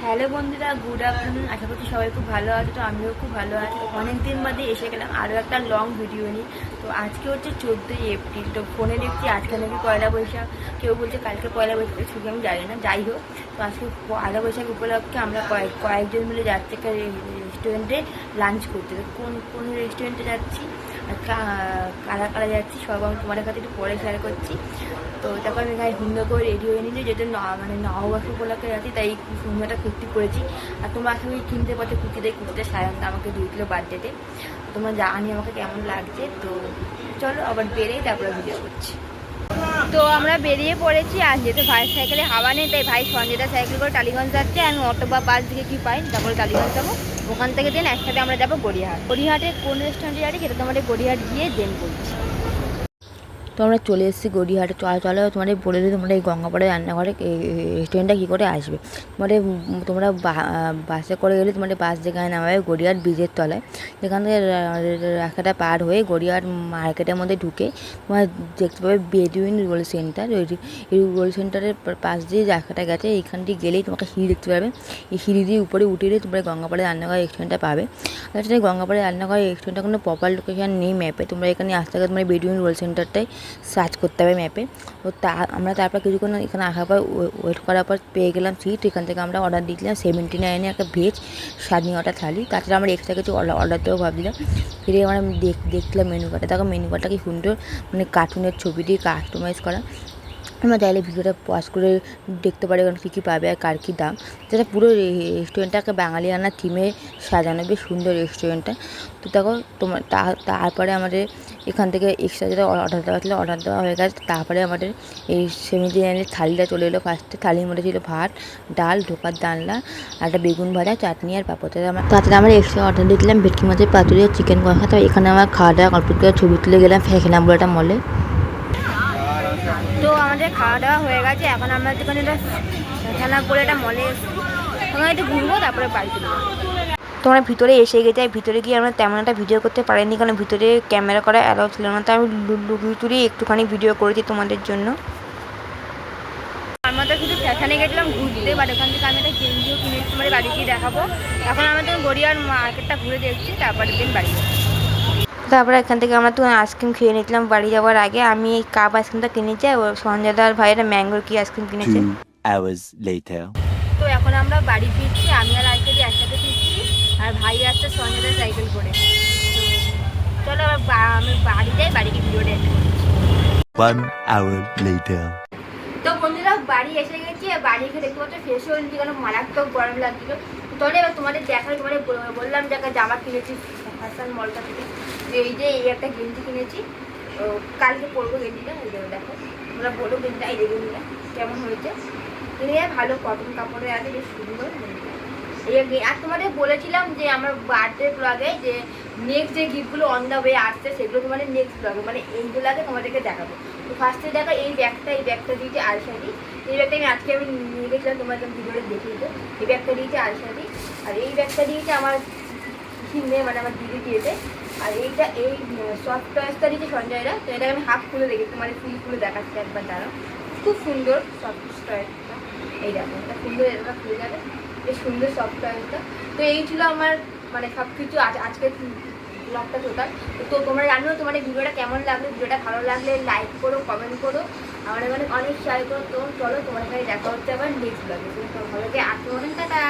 Hello বন্ধুরা, good afternoon. আশা করছি সবাই খুব ভালো আছে। তো আমিও খুব ভালো আছি। তো অনেকদিন বাদে এসে গেলাম আরও একটা লং ভিডিও নিয়ে। তো আজকে হচ্ছে 14ই এপ্রিল। তো ফোনে দেখছি আজকে নাকি পয়লা বৈশাখ, কেউ বলছে কালকে পয়লা বৈশাখের ছুটি, আমি জানি না। যাই হোক, তো আজকে পয়লা বৈশাখ উপলক্ষে আমরা কয়েকজন মিলে যাচ্ছি একটা রেস্টুরেন্টে লাঞ্চ করতে। তো কোন রেস্টুরেন্টে যাচ্ছি আর কারা কারা যাচ্ছি সব আমি তোমাদের কাছে একটু পরে শেয়ার করছি। তো তারপর আমি গায়ে সুন্দর করে রেডি হয়ে নিয়েছি, যেহেতু নববর্ষ উপলক্ষে যাচ্ছি, তাই সুন্দরটা কুর্তি পরেছি। আর তোমরা আশা করি কিনতে পারছো কুর্তিটা সায়নটা আমাকে দিয়েছিল বার্থডেতে। তোমরা জানি আমাকে কেমন লাগছে। তো চলো আবার বেরেই তারপরে ভিডিও করছি। তো আমরা বেরিয়ে পড়েছি। আর যেহেতু ভাইয়ের সাইকেলে হাওয়া নেই, তাই ভাই সঞ্জয়দা সাইকেল করে টালিগঞ্জ যাচ্ছে, আমি অটো বা বাস দিকে কি পাই তারপরে টালিগঞ্জ যাবো। ওখান থেকে দেন একসাথে আমরা যাবো গড়িয়াহাটে। কোন রেস্টুরেন্টে যাচ্ছি সেটা তোমাদের গড়িয়াহাট গিয়ে দেন বলছি। তো আমরা চলে এসেছি গড়িয়াহাটে। চলো তোমাদের বলে দিই তোমরা এই গঙ্গাপাড়ায় রান্নাঘরে রেস্টুরেন্টটা কী করে আসবে। তোমরা বাসে করে গেলে তোমাদের বাস যেখানে নামাবে গড়িয়াহাট ব্রিজের তলায়, যেখান থেকে রাস্তাটা পার হয়ে গড়িয়াহাট মার্কেটের মধ্যে ঢুকে তোমার দেখতে পাবে বেদুইন রোল সেন্টার। এই রোল সেন্টারের পাশ দিয়ে রাস্তাটা গেছে, এইখান দিয়ে গেলেই তোমাকে সিঁড়ি দেখতে পাবে। এই সিঁড়ি দিয়ে উপরে উঠে তোমরা গঙ্গাপাড়ায় রান্নাঘর রেস্টুরেন্টটা পাবে। তাছাড়া গঙ্গাপাড়ায় রান্নাঘর রেস্টুরেন্টটা কোনো প্রপার লোকেশন নেই ম্যাপে। তোমরা এখানে আসতে গেলে তোমার বেদুইন রোল সেন্টারটাই সার্চ করতে হবে ম্যাপে। তো আমরা তারপর কিছুক্ষণ এখানে আসার পর ওয়েট করার পর পেয়ে গেলাম সিট। এখান থেকে আমরা অর্ডার দিয়েছিলাম 79 একটা ভেজ স্বাধীনতা থালি। তাছাড়া আমরা এক্সট্রা কিছু অর্ডার দেবো ভাবছিলাম। ফিরে আমরা দেখছিলাম মেনু কার্ডে। দেখো মেনু কার্ডটা কি সুন্দর, মানে কার্টুনের ছবি দিয়ে কাস্টমাইজ করা। আমরা চাইলে ভিডিওটা পজ করে দেখতে পারি কারণ কী কী পাবে আর কার কী দাম। যেটা পুরো রেস্টুরেন্টটাকে বাঙালিয়ানা থিমে সাজানো, বেশ সুন্দর রেস্টুরেন্টটা। তো দেখো তোমার তারপরে আমাদের এখান থেকে এক্সট্রা যেটা অর্ডার দেওয়া ছিল অর্ডার দেওয়া হয়ে গেছে। তারপরে আমাদের এই 79 থালিটা চলে এলো। ফার্স্টে থালির মধ্যে ছিল ভাত, ডাল, ঢোকার ডালনা, আর একটা বেগুন ভাজা, চাটনি আর পাঁপড়। তাছাড়া আমরা এক্সট্রা অর্ডার দিয়েছিলাম ভেটকি মাছের পাতুরি আর চিকেন কষা। তো এখানে আমার খাওয়া দাওয়া কমপ্লিট করে ছবি তুলে গেলাম ফেঁকলাম বলে একটা মলে। তো আমাদের খাওয়া দাওয়া হয়ে গেছে। এখন আমরা একটুখানি খেলা করে একটা মলে ওখানে একটু ঘুরবো, তারপরে বাড়ি চলে যাবো। তো আমরা ভিতরে এসে গেছি। ভিতরে গিয়ে আমরা তেমন একটা ভিডিও করতে পারিনি, কারণ ভিতরে ক্যামেরা করা অ্যালাউ ছিল না। তো আমি লুকিয়ে একটুখানি ভিডিও করেছি তোমাদের জন্য। আমরা তো শুধু ফ্যাশনে গেছিলাম ঘুরতে, বাট ওখান থেকে আমি একটা গেঞ্জিও কিনেছি, তোমাদের বাড়ি গিয়ে দেখাবো। এখন আমরা তো গড়িয়ার মার্কেটটা ঘুরে দেখছি, তারপরে দিন বাড়ি যাবো। তারপরে এখান থেকে আমরা তো আইসক্রিম খেয়ে নিয়েছিলাম বাড়ি যাওয়ার আগে। আমি এই কাপ আইসক্রিমটা কিনেছি, আর সঞ্জয়দার ভাইয়েরা ম্যাঙ্গোর কি আইসক্রিম কিনেছে। তো এখন আমরা বাড়ি ফিরছি। আমি আর আইসক্রিম একসাথে ফিরছি, আর ভাই আসছে সঞ্জয়দার সাইকেল করে। চলো আমি বাড়ি যাই, বাড়িকে ভিডিওটা এড করছি। তো বন্ধুরা বাড়ি এসে গেছি। আর বাড়ি এসে দেখতে পাচ্ছ ফ্রেশ হয়ে নিচ্ছি, কারণ মারাত্মক গরম লাগছিল। তাহলে এবার তোমাদের দেখাই, তোমাদের বললাম যে একটা জামা কিনেছি ফ্যাশন মলটা থেকে। এই যে এই একটা গেঞ্জি কিনেছি, কালকে পরবো গেঞ্জিটা। এই যে দেখো, তোমরা বলো গেঞ্জিটা, এই যে গেঞ্জিটা কেমন হয়েছে। কিনে ভালো কটন কাপড়ে আছে, বেশ সুন্দর গেঞ্জিটা। এই আর তোমাদের বলেছিলাম যে আমার বার্থডে ব্লগে যে নেক্সট যে গিফটগুলো অন দ্য ওয়ে আসছে সেগুলো তোমাদের নেক্সট ব্লগে, মানে এইগুলো আগে তোমাদেরকে দেখাবো। তো ফার্স্টে দেখো এই ব্যাগটা দিয়েছে আলসাদি। এই ব্যাগটা আমি নিয়ে গেছিলাম, তোমরা ভিডিওটা দেখিয়ে দিও। এই ব্যাগটা দিয়েছে আলসাদি, আর এই ব্যাগটা দিয়েছে আমার মেয়ে, মানে আমার দিদি দিয়েছে। আর এইটা এই সফট টয়েসটা দিয়েছে সঞ্জয়রা। তো এটাকে আমি হাফ খুলে দেখি, তোমার ফুল খুলে দেখাচ্ছি একবার, দাঁড়াও। খুব সুন্দর সফট টয়েসটা, এই দেখো এটা সুন্দর, এটা খুলে যাবে, বেশ সুন্দর সফট টয়েসটা। তো এই ছিল আমার মানে সব কিছু আজকের ব্লগটা টোটাল। তো তোমরা জানো তোমাদের ভিডিওটা কেমন লাগলো। ভিডিওটা ভালো লাগলে লাইক করো, কমেন্ট করো, আমাদের অনেক শেয়ার করো। তো চলো তোমার সাথে দেখা হচ্ছে আবার নেক্সট ব্লগে। ভালো লাগে আর তোমাদের টাটা।